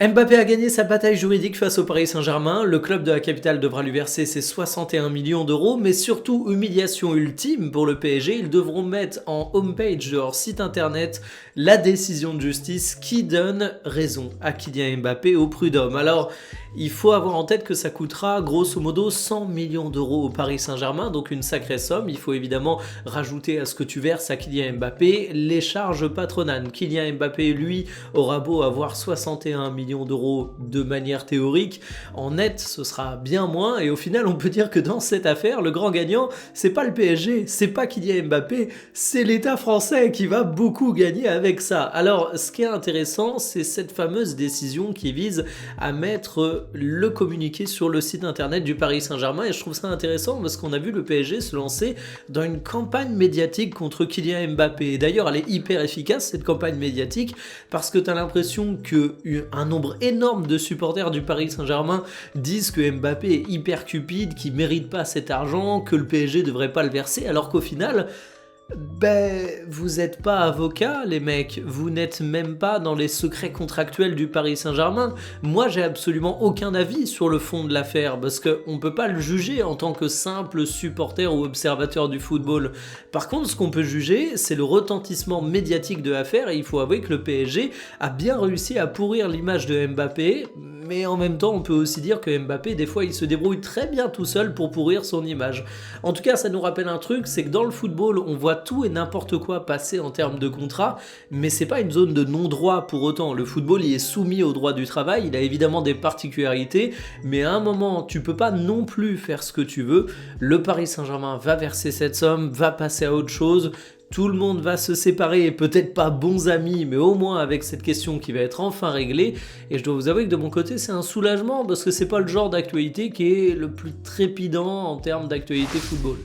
Mbappé a gagné sa bataille juridique face au Paris Saint-Germain. Le club de la capitale devra lui verser ses 61 millions d'euros, mais surtout humiliation ultime pour le PSG. Ils devront mettre en homepage de leur site internet la décision de justice qui donne raison à Kylian Mbappé au prud'homme. Alors, il faut avoir en tête que ça coûtera grosso modo 100 millions d'euros au Paris Saint-Germain, donc une sacrée somme. Il faut évidemment rajouter à ce que tu verses à Kylian Mbappé les charges patronales. Kylian Mbappé, lui, aura beau avoir 61 millions d'euros de manière théorique, en net ce sera bien moins, et au final on peut dire que dans cette affaire le grand gagnant c'est pas le PSG, c'est pas Kylian Mbappé, c'est l'État français qui va beaucoup gagner avec ça. Alors ce qui est intéressant, c'est cette fameuse décision qui vise à mettre le communiqué sur le site internet du Paris Saint-Germain, et je trouve ça intéressant parce qu'on a vu le PSG se lancer dans une campagne médiatique contre Kylian Mbappé. Et d'ailleurs elle est hyper efficace cette campagne médiatique, parce que tu as l'impression qu'un nombre énorme de supporters du Paris Saint-Germain disent que Mbappé est hyper cupide, qu'il mérite pas cet argent, que le PSG devrait pas le verser, alors qu'au final, vous n'êtes pas avocat, les mecs, vous n'êtes même pas dans les secrets contractuels du Paris Saint-Germain. Moi, j'ai absolument aucun avis sur le fond de l'affaire, parce qu'on ne peut pas le juger en tant que simple supporter ou observateur du football. Par contre, ce qu'on peut juger, c'est le retentissement médiatique de l'affaire, et il faut avouer que le PSG a bien réussi à pourrir l'image de Mbappé, mais en même temps, on peut aussi dire que Mbappé, des fois, il se débrouille très bien tout seul pour pourrir son image. En tout cas, ça nous rappelle un truc, c'est que dans le football, on voit tout et n'importe quoi passer en termes de contrat, mais c'est pas une zone de non-droit pour autant. Le football, il est soumis au droit du travail, il a évidemment des particularités, mais à un moment, tu peux pas non plus faire ce que tu veux. Le Paris Saint-Germain va verser cette somme, va passer à autre chose. Tout le monde va se séparer, peut-être pas bons amis, mais au moins avec cette question qui va être enfin réglée. Et je dois vous avouer que de mon côté, c'est un soulagement, parce que c'est pas le genre d'actualité qui est le plus trépidant en termes d'actualité football.